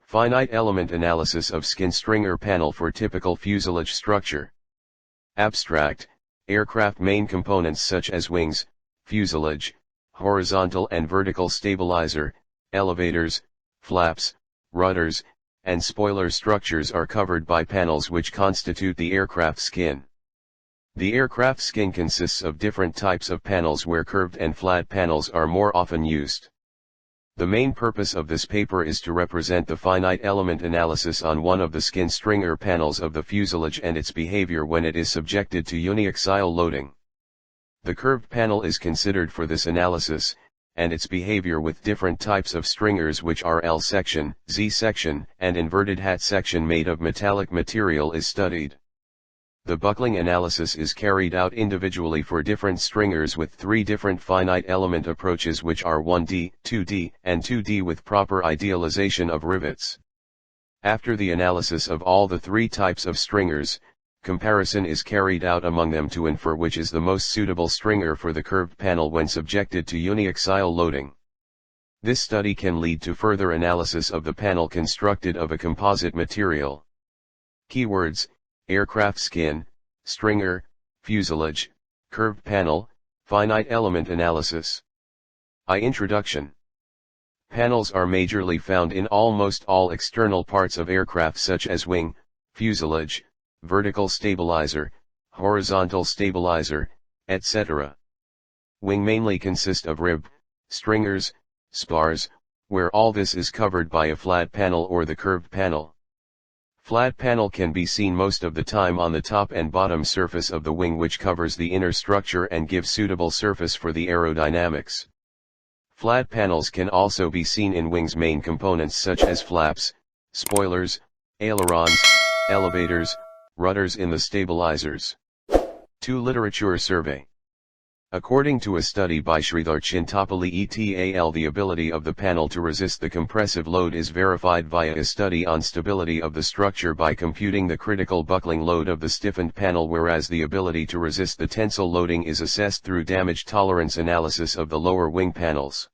Finite element analysis of skin stringer panel for typical fuselage structure. Abstract, aircraft main components such as wings, fuselage, horizontal and vertical stabilizer, elevators, flaps, rudders, and spoiler structures are covered by panels which constitute the aircraft skin. The aircraft skin consists of different types of panels where curved and flat panels are more often used. The main purpose of this paper is to represent the finite element analysis on one of the skin stringer panels of the fuselage and its behavior when it is subjected to uniaxial loading. The curved panel is considered for this analysis, and its behavior with different types of stringers which are L-section, Z-section, and inverted hat section made of metallic material is studied. The buckling analysis is carried out individually for different stringers with three different finite element approaches which are 1D, 2D, and 2D with proper idealization of rivets. After the analysis of all the three types of stringers, comparison is carried out among them to infer which is the most suitable stringer for the curved panel when subjected to uniaxial loading. This study can lead to further analysis of the panel constructed of a composite material. Keywords: aircraft skin, stringer, fuselage, curved panel, finite element analysis. Introduction. Panels are majorly found in almost all external parts of aircraft such as wing, fuselage, vertical stabilizer, horizontal stabilizer, etc. Wing mainly consist of rib, stringers, spars, where all this is covered by a flat panel or the curved panel. Flat panel can be seen most of the time on the top and bottom surface of the wing which covers the inner structure and gives suitable surface for the aerodynamics. Flat panels can also be seen in wings' main components such as flaps, spoilers, ailerons, elevators, rudders in the stabilizers. 2 Literature survey. According to a study by Sridhar Chintapalli et al., the ability of the panel to resist the compressive load is verified via a study on stability of the structure by computing the critical buckling load of the stiffened panel, whereas the ability to resist the tensile loading is assessed through damage tolerance analysis of the lower wing panels.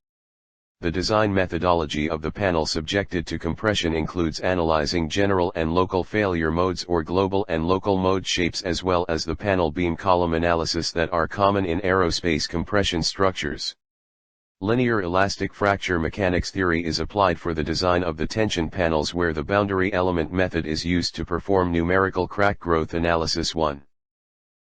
The design methodology of the panel subjected to compression includes analyzing general and local failure modes or global and local mode shapes, as well as the panel beam column analysis that are common in aerospace compression structures. Linear elastic fracture mechanics theory is applied for the design of the tension panels, where the boundary element method is used to perform numerical crack growth analysis 1.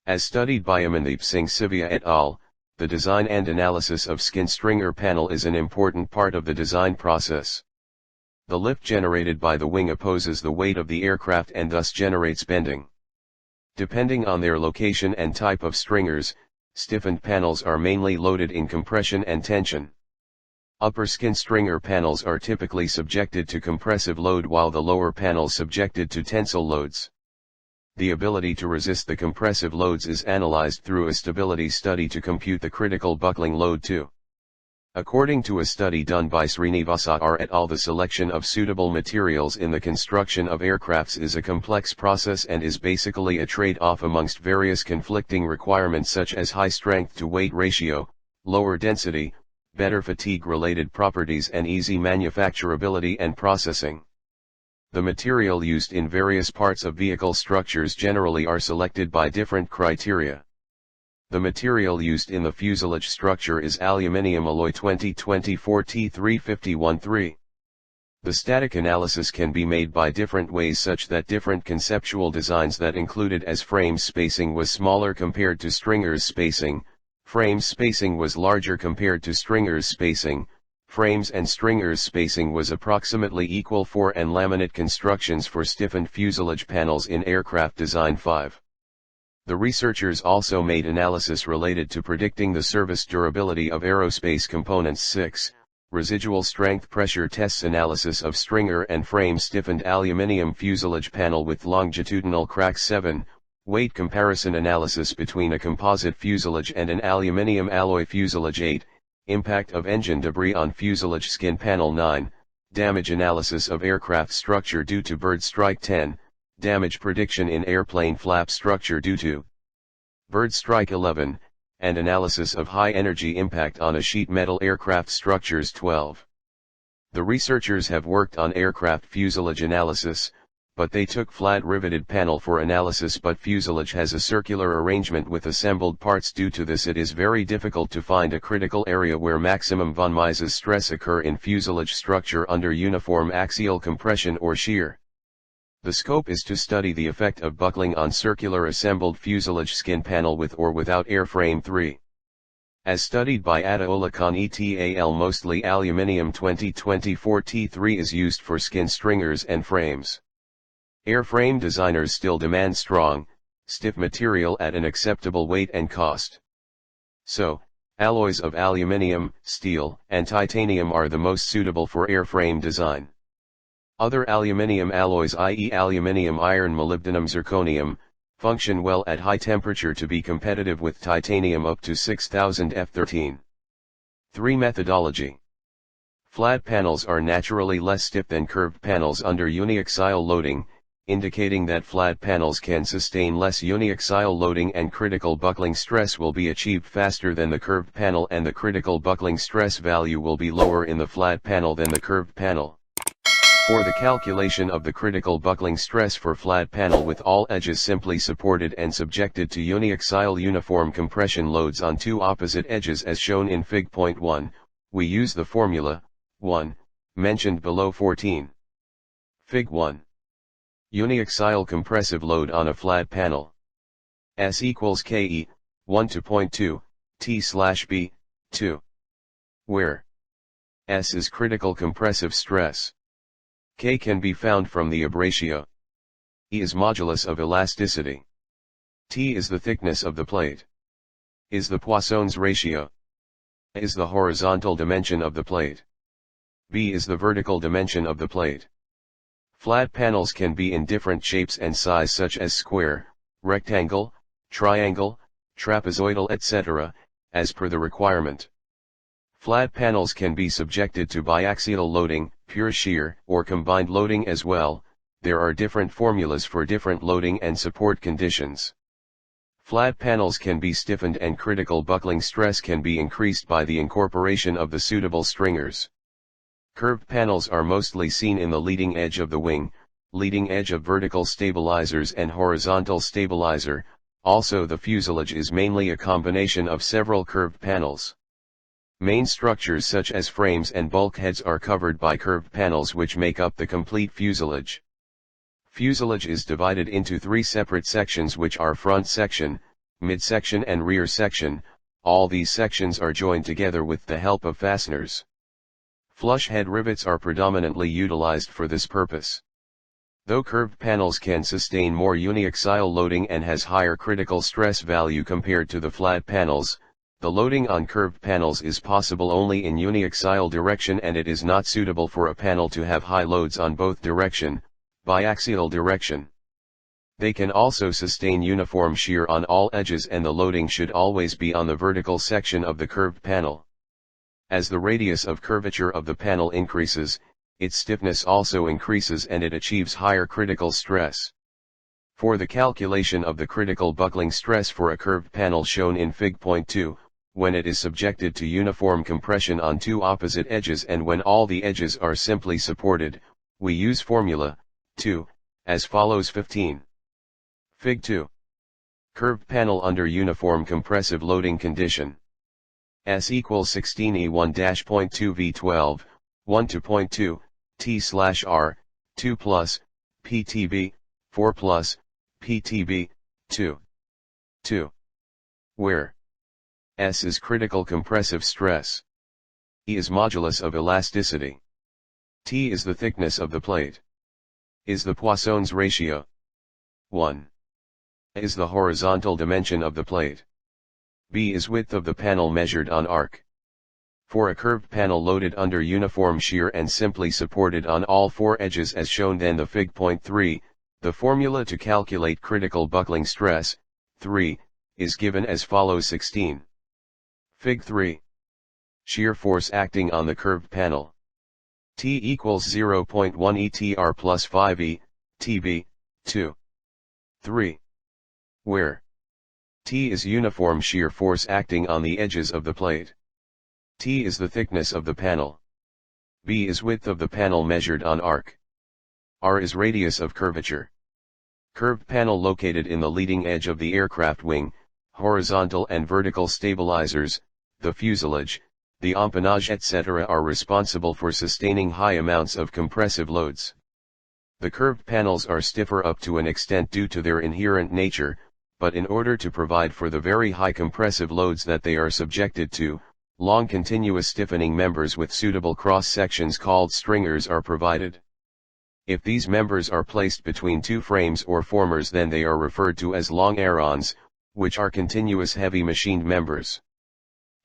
As studied by Amandeep Singh Sivia et al., the design and analysis of skin stringer panel is an important part of the design process. The lift generated by the wing opposes the weight of the aircraft and thus generates bending. Depending on their location and type of stringers, stiffened panels are mainly loaded in compression and tension. Upper skin stringer panels are typically subjected to compressive load while the lower panels subjected to tensile loads. The ability to resist the compressive loads is analyzed through a stability study to compute the critical buckling load too. According to a study done by Srinivasa R. et al., the selection of suitable materials in the construction of aircrafts is a complex process and is basically a trade-off amongst various conflicting requirements such as high strength to weight ratio, lower density, better fatigue-related properties, and easy manufacturability and processing. The material used in various parts of vehicle structures generally are selected by different criteria. The material used in the fuselage structure is aluminium alloy 2024 T351-3. The static analysis can be made by different ways, such that different conceptual designs that included as frame spacing was smaller compared to stringers spacing, frame spacing was larger compared to stringers spacing, frames and stringers spacing was approximately equal for, and laminate constructions for stiffened fuselage panels in aircraft design 5. The researchers also made analysis related to predicting the service durability of aerospace components 6, residual strength pressure tests analysis of stringer and frame stiffened aluminium fuselage panel with longitudinal cracks 7, weight comparison analysis between a composite fuselage and an aluminium alloy fuselage 8, impact of engine debris on fuselage skin panel 9, damage analysis of aircraft structure due to bird strike 10, damage prediction in airplane flap structure due to bird strike 11, and analysis of high energy impact on a sheet metal aircraft structures 12. The researchers have worked on aircraft fuselage analysis, but they took flat riveted panel for analysis, but fuselage has a circular arrangement with assembled parts. Due to this, it is very difficult to find a critical area where maximum von Mises stress occur in fuselage structure under uniform axial compression or shear. The scope is to study the effect of buckling on circular assembled fuselage skin panel with or without airframe. 3. As studied by Adeolakan et al. Mostly aluminium. 2024 T3 is used for skin stringers and frames. Airframe designers still demand strong, stiff material at an acceptable weight and cost. So, alloys of aluminium, steel, and titanium are the most suitable for airframe design. Other aluminium alloys, i.e. aluminium, iron, molybdenum, zirconium, function well at high temperature to be competitive with titanium up to 6000 F13. 3. Methodology. Flat panels are naturally less stiff than curved panels under uniaxial loading, indicating that flat panels can sustain less uniaxial loading and critical buckling stress will be achieved faster than the curved panel, and the critical buckling stress value will be lower in the flat panel than the curved panel. For the calculation of the critical buckling stress for flat panel with all edges simply supported and subjected to uniaxial uniform compression loads on two opposite edges as shown in Fig. 1, we use the formula, 1, mentioned below. 14. Fig. 1. Uniaxial compressive load on a flat panel. S equals Ke, 1 to 0.2, T/B, 2. Where S is critical compressive stress. K can be found from the ab ratio. E is modulus of elasticity. T is the thickness of the plate. Is the Poisson's ratio. A is the horizontal dimension of the plate. B is the vertical dimension of the plate. Flat panels can be in different shapes and size such as square, rectangle, triangle, trapezoidal, etc., as per the requirement. Flat panels can be subjected to biaxial loading, pure shear, or combined loading as well. There are different formulas for different loading and support conditions. Flat panels can be stiffened and critical buckling stress can be increased by the incorporation of the suitable stringers. Curved panels are mostly seen in the leading edge of the wing, leading edge of vertical stabilizers and horizontal stabilizer. Also, the fuselage is mainly a combination of several curved panels. Main structures such as frames and bulkheads are covered by curved panels which make up the complete fuselage. Fuselage is divided into three separate sections, which are front section, midsection and rear section. All these sections are joined together with the help of fasteners. Flush head rivets are predominantly utilized for this purpose. Though curved panels can sustain more uniaxial loading and has higher critical stress value compared to the flat panels, the loading on curved panels is possible only in uniaxial direction, and it is not suitable for a panel to have high loads on both direction, biaxial direction. They can also sustain uniform shear on all edges, and the loading should always be on the vertical section of the curved panel. As the radius of curvature of the panel increases, its stiffness also increases and it achieves higher critical stress. For the calculation of the critical buckling stress for a curved panel shown in Fig. 2, when it is subjected to uniform compression on two opposite edges and when all the edges are simply supported, we use formula, 2, as follows. 15. Fig. 2. Curved panel under uniform compressive loading condition. S equals 16E1-.2 V12, 1 to 0.2, T/R, 2 plus, PTB, 4 plus, PTB, 2. 2. Where S is critical compressive stress. E is modulus of elasticity. T is the thickness of the plate. Is the Poisson's ratio. 1. A is the horizontal dimension of the plate. B is width of the panel measured on arc. For a curved panel loaded under uniform shear and simply supported on all four edges as shown then the Fig. 3, the formula to calculate critical buckling stress, 3, is given as follows. 16. Fig. 3. Shear force acting on the curved panel. T equals 0.1 ETR plus 5 E, TB, 2. 3. Where T is uniform shear force acting on the edges of the plate. T is the thickness of the panel. B is width of the panel measured on arc. R is radius of curvature. Curved panel located in the leading edge of the aircraft wing, horizontal and vertical stabilizers, the fuselage, the empennage etc. are responsible for sustaining high amounts of compressive loads. The curved panels are stiffer up to an extent due to their inherent nature, but in order to provide for the very high compressive loads that they are subjected to, long continuous stiffening members with suitable cross-sections called stringers are provided. If these members are placed between two frames or formers, then they are referred to as long aerons, which are continuous heavy machined members.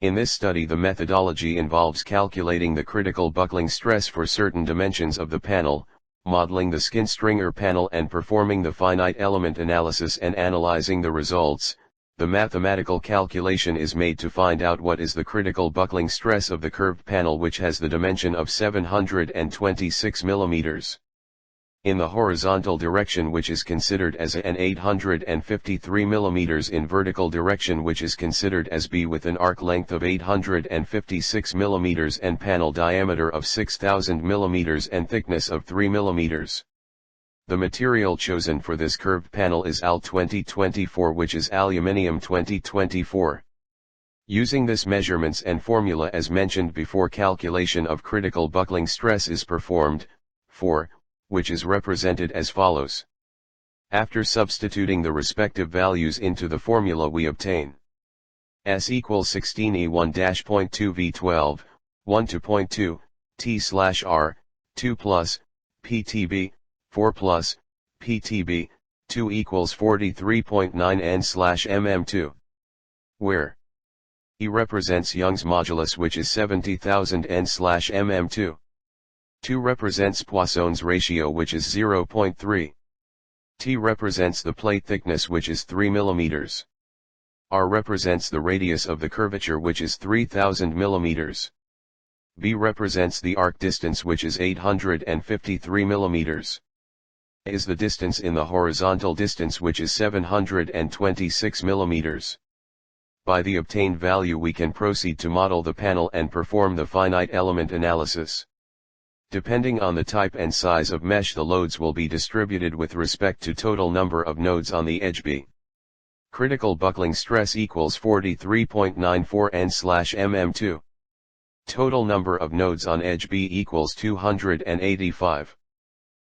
In this study, the methodology involves calculating the critical buckling stress for certain dimensions of the panel, modeling the skin stringer panel and performing the finite element analysis and analyzing the results. The mathematical calculation is made to find out what is the critical buckling stress of the curved panel, which has the dimension of 726 mm. In the horizontal direction, which is considered as A, and 853 mm in vertical direction, which is considered as B, with an arc length of 856 mm and panel diameter of 6000 mm and thickness of 3 mm. The material chosen for this curved panel is AL 2024, which is aluminium 2024. Using this measurements and formula as mentioned before, calculation of critical buckling stress is performed, which is represented as follows. After substituting the respective values into the formula, we obtain S equals 16E1-.2 V12, 1 to 0.2, T/R, 2 plus, PTB, 4 plus, PTB, 2 equals 43.9 N/mm2. Where E represents Young's modulus, which is 70,000 N/mm2. 2 represents Poisson's ratio, which is 0.3. T represents the plate thickness, which is 3 mm. R represents the radius of the curvature, which is 3000 mm. B represents the arc distance, which is 853 mm. A is the distance in the horizontal distance, which is 726 mm. By the obtained value, we can proceed to model the panel and perform the finite element analysis. Depending on the type and size of mesh, the loads will be distributed with respect to total number of nodes on the edge B. Critical buckling stress equals 43.94 N/mm2. Total number of nodes on edge B equals 285.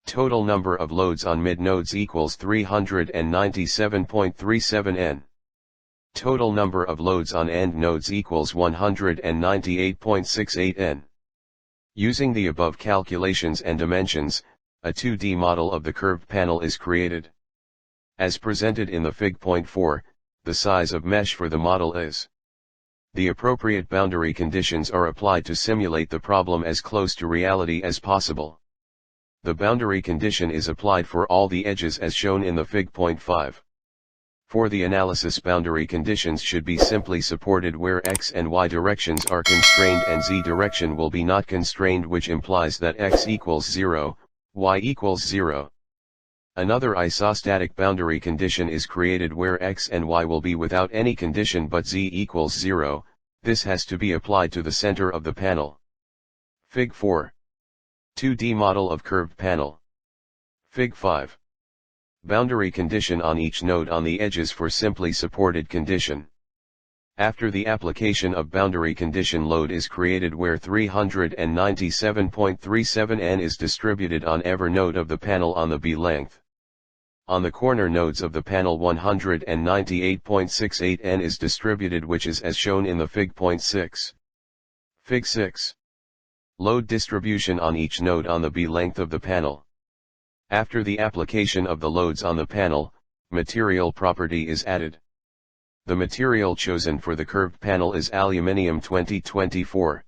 Total number of loads on mid nodes equals 397.37 N. Total number of loads on end nodes equals 198.68 N. Using the above calculations and dimensions, a 2D model of the curved panel is created. As presented in the Fig. 4, the size of mesh for the model is. The appropriate boundary conditions are applied to simulate the problem as close to reality as possible. The boundary condition is applied for all the edges as shown in the Fig. 5. For the analysis, boundary conditions should be simply supported where x and y directions are constrained and z direction will be not constrained, which implies that x equals 0, y equals 0. Another isostatic boundary condition is created where x and y will be without any condition but z equals 0, this has to be applied to the center of the panel. Fig. 4. 2D model of curved panel. Fig. 5. Boundary condition on each node on the edges for simply supported condition. After the application of boundary condition, load is created where 397.37 N is distributed on every node of the panel on the B length. On the corner nodes of the panel, 198.68 N is distributed, which is as shown in the Fig. 6. Fig. 6. Load distribution on each node on the B length of the panel. After the application of the loads on the panel, material property is added. The material chosen for the curved panel is aluminium 2024.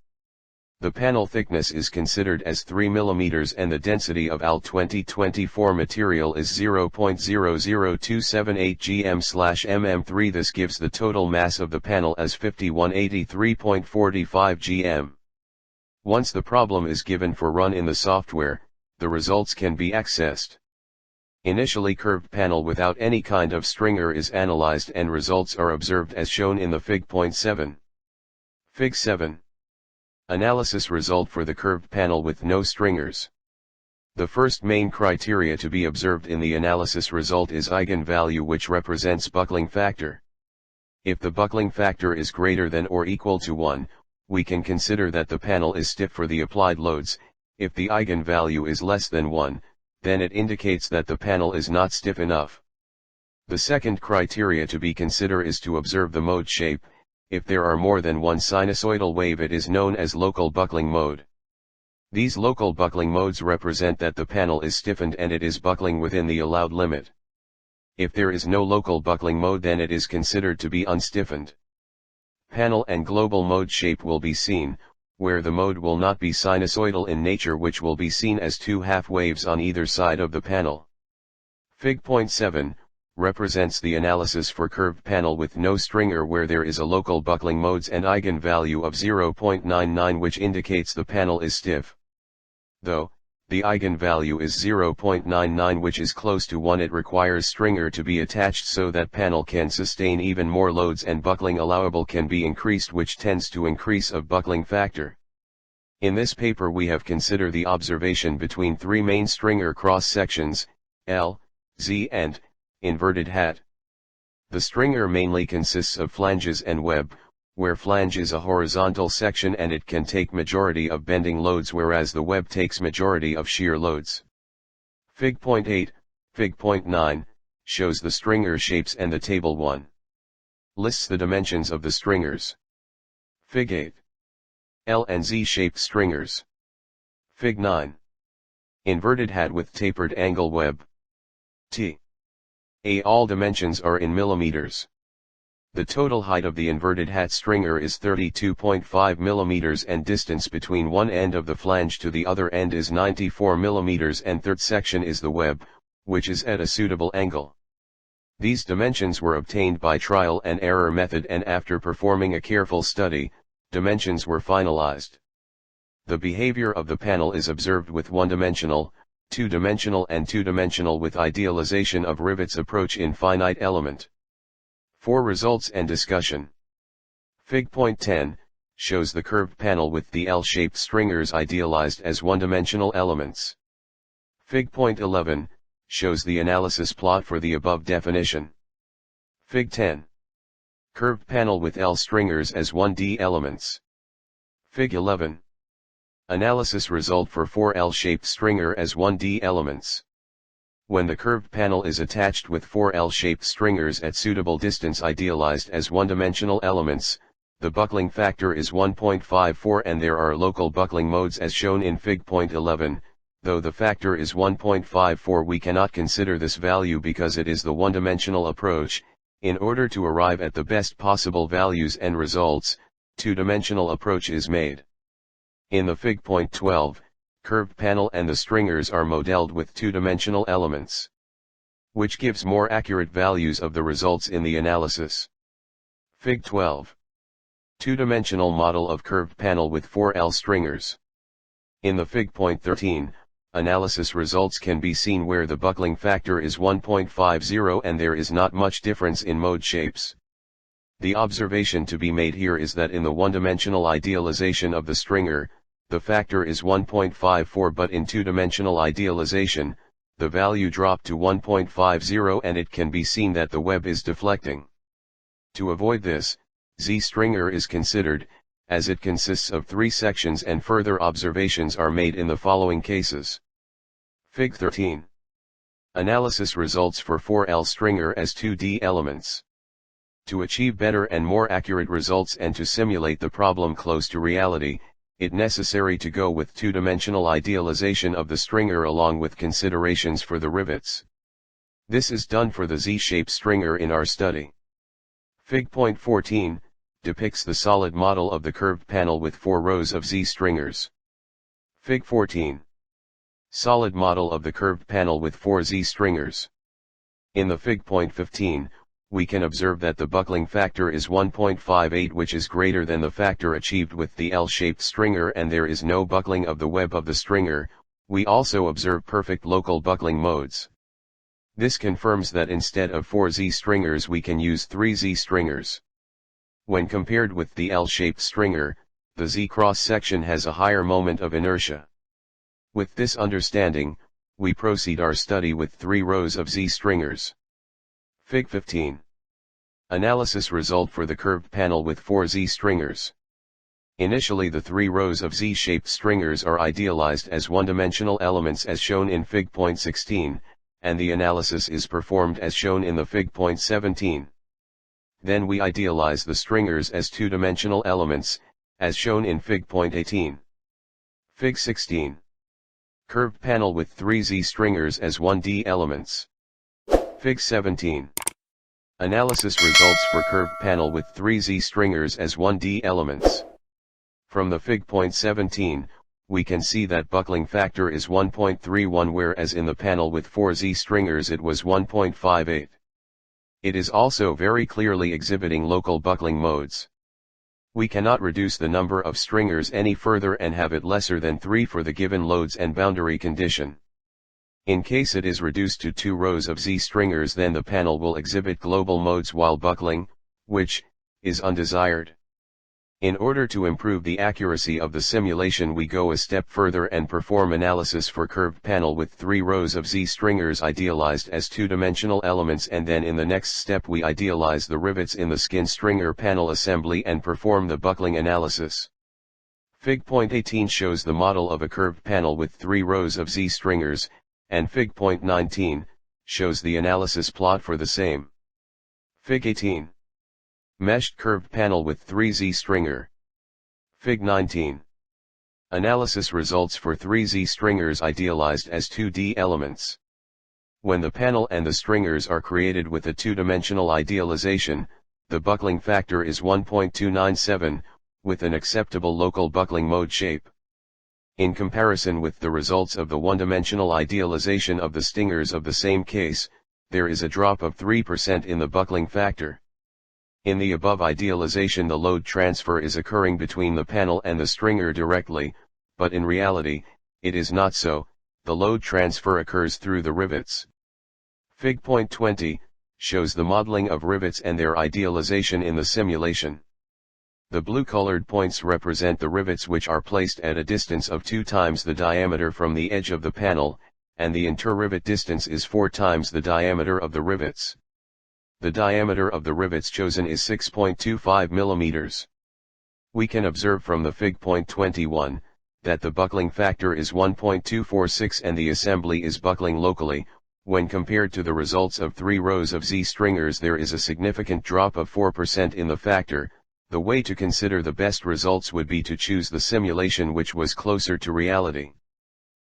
The panel thickness is considered as 3 mm and the density of AL 2024 material is 0.00278 gm/mm3. This gives the total mass of the panel as 5183.45 gm. Once the problem is given for run in the software, the results can be accessed. Initially, curved panel without any kind of stringer is analyzed and results are observed as shown in the Fig. 7. Fig. 7. Analysis result for the curved panel with no stringers. The first main criteria to be observed in the analysis result is eigenvalue, which represents buckling factor. If the buckling factor is greater than or equal to 1, we can consider that the panel is stiff for the applied loads. If the eigenvalue is less than 1, then it indicates that the panel is not stiff enough. The second criteria to be considered is to observe the mode shape. If there are more than one sinusoidal wave, it is known as local buckling mode. These local buckling modes represent that the panel is stiffened and it is buckling within the allowed limit. If there is no local buckling mode, then it is considered to be unstiffened. Panel and global mode shape will be seen, where the mode will not be sinusoidal in nature, which will be seen as two half waves on either side of the panel. Fig.7 represents the analysis for curved panel with no stringer, where there is a local buckling modes and eigenvalue of 0.99, which indicates the panel is stiff. Though the eigenvalue is 0.99, which is close to 1, it requires stringer to be attached so that panel can sustain even more loads and buckling allowable can be increased, which tends to increase of buckling factor. In this paper we have considered the observation between three main stringer cross sections, L, Z and inverted hat. The stringer mainly consists of flanges and web, where flange is a horizontal section and it can take majority of bending loads, whereas the web takes majority of shear loads. Fig.8, Fig.9, shows the stringer shapes, and the table 1 lists the dimensions of the stringers. Fig 8. L and Z shaped stringers. Fig 9. Inverted hat with tapered angle web. T. A. All dimensions are in millimeters. The total height of the inverted hat stringer is 32.5 millimeters and distance between one end of the flange to the other end is 94 millimeters, and third section is the web, which is at a suitable angle. These dimensions were obtained by trial and error method, and after performing a careful study, dimensions were finalized. The behavior of the panel is observed with one-dimensional, two-dimensional and two-dimensional with idealization of rivets approach in finite element. For results and discussion. Fig.10 shows the curved panel with the L-shaped stringers idealized as one-dimensional elements. Fig.11 shows the analysis plot for the above definition. Fig 10. Curved panel with L stringers as 1D elements. Fig 11. Analysis result for 4 L-shaped stringer as 1D elements. When the curved panel is attached with 4 L-shaped stringers at suitable distance idealized as one-dimensional elements, the buckling factor is 1.54 and there are local buckling modes as shown in Fig.11. Though the factor is 1.54, we cannot consider this value because it is the one-dimensional approach. In order to arrive at the best possible values and results, two-dimensional approach is made. In the Fig.12, curved panel and the stringers are modeled with two-dimensional elements, which gives more accurate values of the results in the analysis. Fig 12. Two-dimensional model of curved panel with 4 L stringers. In the Fig.13, analysis results can be seen where the buckling factor is 1.50 and there is not much difference in mode shapes. The observation to be made here is that in the one-dimensional idealization of the stringer, the factor is 1.54, but in two-dimensional idealization, the value dropped to 1.50 and it can be seen that the web is deflecting. To avoid this, Z stringer is considered, as it consists of 3 sections, and further observations are made in the following cases. Fig 13. Analysis results for 4L stringer as 2D elements. To achieve better and more accurate results and to simulate the problem close to reality, it necessary to go with two-dimensional idealization of the stringer along with considerations for the rivets. This is done for the Z-shaped stringer in our study. Fig.14 depicts the solid model of the curved panel with 4 rows of Z stringers. Fig 14. Solid model of the curved panel with 4 Z stringers. In the Fig.15, we can observe that the buckling factor is 1.58, which is greater than the factor achieved with the L-shaped stringer, and there is no buckling of the web of the stringer. We also observe perfect local buckling modes. This confirms that instead of 4 Z stringers we can use 3 Z stringers. When compared with the L-shaped stringer, the Z cross-section has a higher moment of inertia. With this understanding, we proceed our study with 3 rows of Z stringers. Fig 15. Analysis result for the curved panel with 4 Z stringers. Initially the 3 rows of Z-shaped stringers are idealized as one-dimensional elements as shown in Fig. 16, and the analysis is performed as shown in the Fig. 17. Then we idealize the stringers as 2-dimensional elements, as shown in Fig. 18. Fig. 16. Curved panel with 3 Z stringers as 1D elements. Fig. 17. Analysis results for curved panel with 3 Z stringers as 1D elements. From the Fig. 17, we can see that buckling factor is 1.31 whereas in the panel with 4 Z stringers it was 1.58. It is also very clearly exhibiting local buckling modes. We cannot reduce the number of stringers any further and have it lesser than 3 for the given loads and boundary condition. In case it is reduced to 2 rows of Z stringers, then the panel will exhibit global modes while buckling, which is undesired. In order to improve the accuracy of the simulation, we go a step further and perform analysis for curved panel with 3 rows of Z stringers idealized as 2-dimensional elements, and then in the next step we idealize the rivets in the skin stringer panel assembly and perform the buckling analysis. Fig. 18 shows the model of a curved panel with 3 rows of Z stringers, and Fig. 19 shows the analysis plot for the same. Fig. 18. Meshed curved panel with 3 Z stringer. Fig. 19. Analysis results for 3 Z stringers idealized as 2D elements. When the panel and the stringers are created with a 2-dimensional idealization, the buckling factor is 1.297, with an acceptable local buckling mode shape. In comparison with the results of the one-dimensional idealization of the stingers of the same case, there is a drop of 3% in the buckling factor. In the above idealization, the load transfer is occurring between the panel and the stringer directly, but in reality, it is not so. The load transfer occurs through the rivets. Fig. 20 shows the modeling of rivets and their idealization in the simulation. The blue-colored points represent the rivets, which are placed at a distance of 2 times the diameter from the edge of the panel, and the inter-rivet distance is 4 times the diameter of the rivets. The diameter of the rivets chosen is 6.25 mm. We can observe from the Fig. 21 that the buckling factor is 1.246 and the assembly is buckling locally. When compared to the results of 3 rows of Z stringers, there is a significant drop of 4% in the factor. The way to consider the best results would be to choose the simulation which was closer to reality.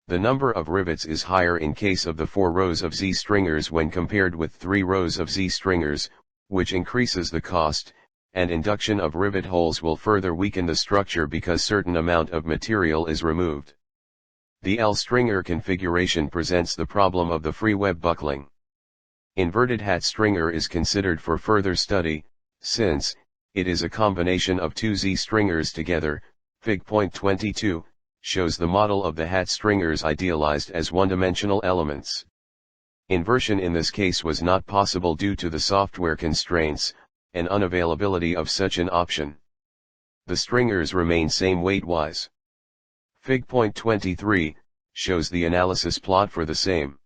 The number of rivets is higher in case of the 4 rows of Z stringers when compared with 3 rows of Z stringers, which increases the cost, and induction of rivet holes will further weaken the structure because certain amount of material is removed. The L stringer configuration presents the problem of the free web buckling. Inverted hat stringer is considered for further study, since it is a combination of 2 Z stringers together. Fig. 22 shows the model of the hat stringers idealized as one-dimensional elements. Inversion in this case was not possible due to the software constraints, and unavailability of such an option. The stringers remain same weight-wise. Fig. 23 shows the analysis plot for the same.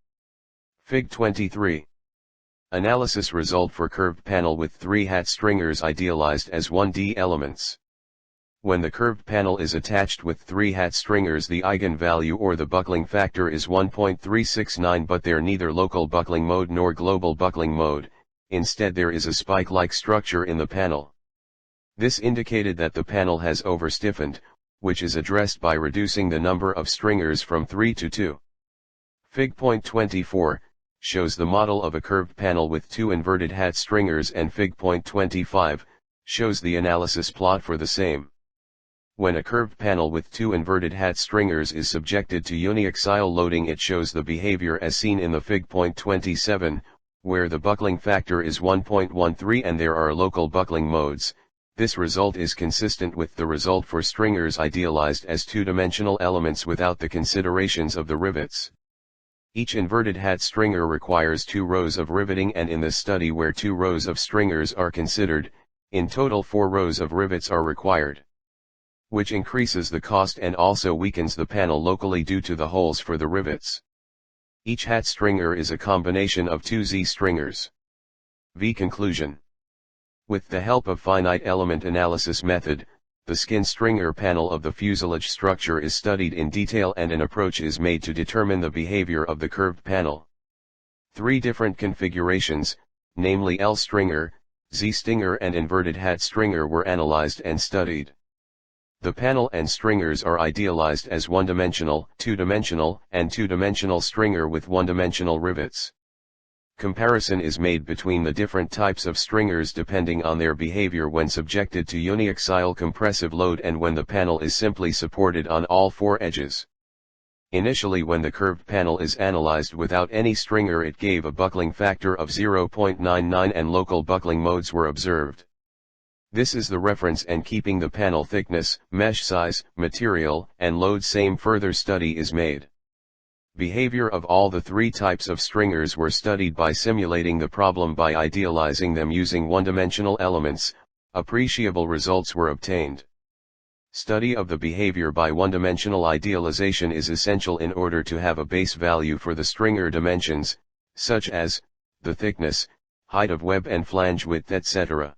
Fig. 23. Analysis result for curved panel with 3 hat stringers idealized as 1D elements. When the curved panel is attached with 3 hat stringers, the eigenvalue or the buckling factor is 1.369, but there neither local buckling mode nor global buckling mode. Instead there is a spike-like structure in the panel. This indicated that the panel has overstiffened, which is addressed by reducing the number of stringers from 3 to 2. Fig. 24 shows the model of a curved panel with 2 inverted hat stringers, and Fig. 25 shows the analysis plot for the same. When a curved panel with 2 inverted hat stringers is subjected to uniaxial loading, it shows the behavior as seen in the Fig. 27, where the buckling factor is 1.13 and there are local buckling modes. This result is consistent with the result for stringers idealized as 2-dimensional elements without the considerations of the rivets. Each inverted hat stringer requires 2 rows of riveting, and in this study where 2 rows of stringers are considered, in total 4 rows of rivets are required. which increases the cost and also weakens the panel locally due to the holes for the rivets. Each hat stringer is a combination of two Z stringers. Conclusion. With the help of finite element analysis method, the skin stringer panel of the fuselage structure is studied in detail and an approach is made to determine the behavior of the curved panel. 3 different configurations, namely L stringer, Z stringer and inverted hat stringer were analyzed and studied. The panel and stringers are idealized as one-dimensional, two-dimensional, and two-dimensional stringer with one-dimensional rivets. Comparison is made between the different types of stringers depending on their behavior when subjected to uniaxial compressive load and when the panel is simply supported on all 4 edges. Initially, when the curved panel is analyzed without any stringer, it gave a buckling factor of 0.99 and local buckling modes were observed. This is the reference, and keeping the panel thickness, mesh size, material, and load same, further study is made. Behavior of all the 3 types of stringers were studied by simulating the problem by idealizing them using one-dimensional elements. Appreciable results were obtained. Study of the behavior by one-dimensional idealization is essential in order to have a base value for the stringer dimensions, such as the thickness, height of web and flange width, etc.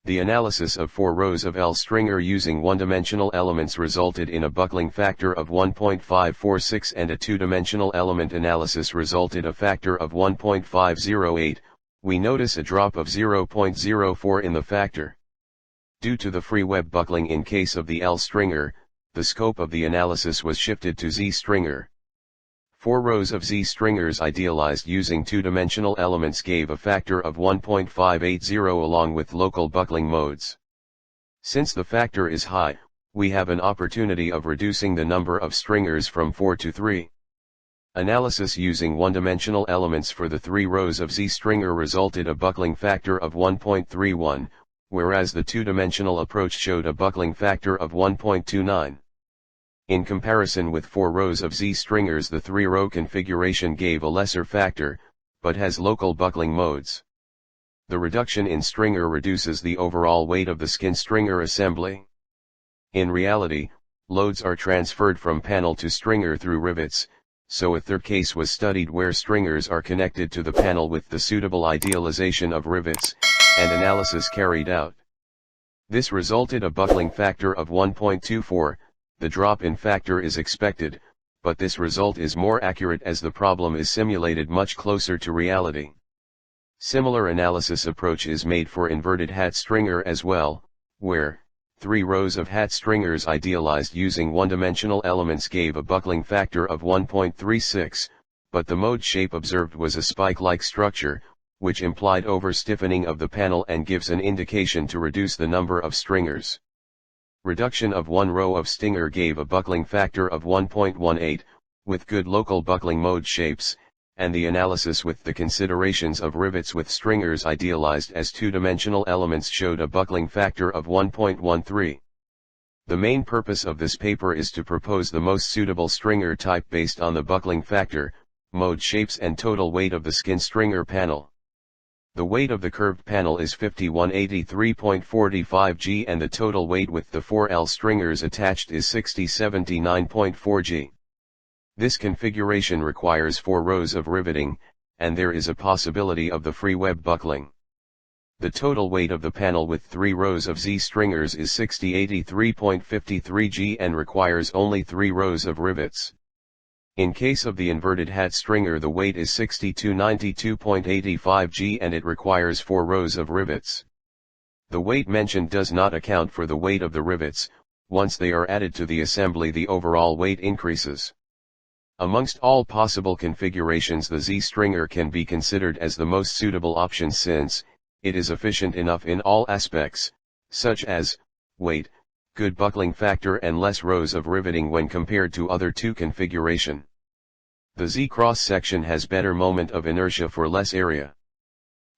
The analysis of 4 rows of L stringer using one-dimensional elements resulted in a buckling factor of 1.546 and a two-dimensional element analysis resulted a factor of 1.508. We notice a drop of 0.04 in the factor. Due to the free web buckling in case of the L stringer, the scope of the analysis was shifted to Z stringer. 4 rows of Z stringers idealized using two-dimensional elements gave a factor of 1.580 along with local buckling modes. Since the factor is high, we have an opportunity of reducing the number of stringers from 4 to 3. Analysis using one-dimensional elements for the 3 rows of Z stringer resulted a buckling factor of 1.31, whereas the two-dimensional approach showed a buckling factor of 1.29. In comparison with 4 rows of Z stringers, the 3-row configuration gave a lesser factor, but has local buckling modes. The reduction in stringer reduces the overall weight of the skin stringer assembly. In reality, loads are transferred from panel to stringer through rivets, so a third case was studied where stringers are connected to the panel with the suitable idealization of rivets, and analysis carried out. This resulted a buckling factor of 1.24, the drop in factor is expected, but this result is more accurate as the problem is simulated much closer to reality. Similar analysis approach is made for inverted hat stringer as well, where 3 rows of hat stringers idealized using one-dimensional elements gave a buckling factor of 1.36, but the mode shape observed was a spike-like structure, which implied over-stiffening of the panel and gives an indication to reduce the number of stringers. Reduction of 1 row of stringer gave a buckling factor of 1.18, with good local buckling mode shapes, and the analysis with the considerations of rivets with stringers idealized as two-dimensional elements showed a buckling factor of 1.13. The main purpose of this paper is to propose the most suitable stringer type based on the buckling factor, mode shapes and total weight of the skin stringer panel. The weight of the curved panel is 5183.45 g and the total weight with the 4 L stringers attached is 6079.4 g. This configuration requires 4 rows of riveting, and there is a possibility of the free web buckling. The total weight of the panel with 3 rows of Z stringers is 6083.53 g and requires only 3 rows of rivets. In case of the inverted hat stringer, the weight is 6292.85 g and it requires 4 rows of rivets. The weight mentioned does not account for the weight of the rivets. Once they are added to the assembly, the overall weight increases. Amongst all possible configurations, the Z stringer can be considered as the most suitable option since it is efficient enough in all aspects, such as weight, good buckling factor and less rows of riveting when compared to other 2 configuration. The Z cross-section has better moment of inertia for less area.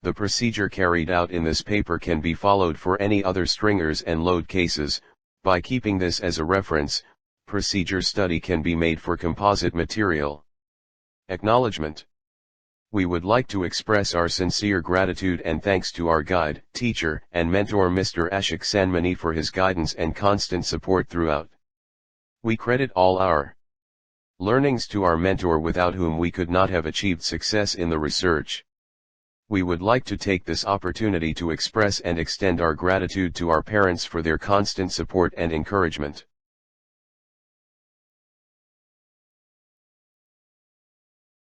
The procedure carried out in this paper can be followed for any other stringers and load cases. By keeping this as a reference, procedure study can be made for composite material. Acknowledgement. We would like to express our sincere gratitude and thanks to our guide, teacher, and mentor Mr. Ashok Sanmati for his guidance and constant support throughout. We credit all our learnings to our mentor, without whom we could not have achieved success in the research. We would like to take this opportunity to express and extend our gratitude to our parents for their constant support and encouragement.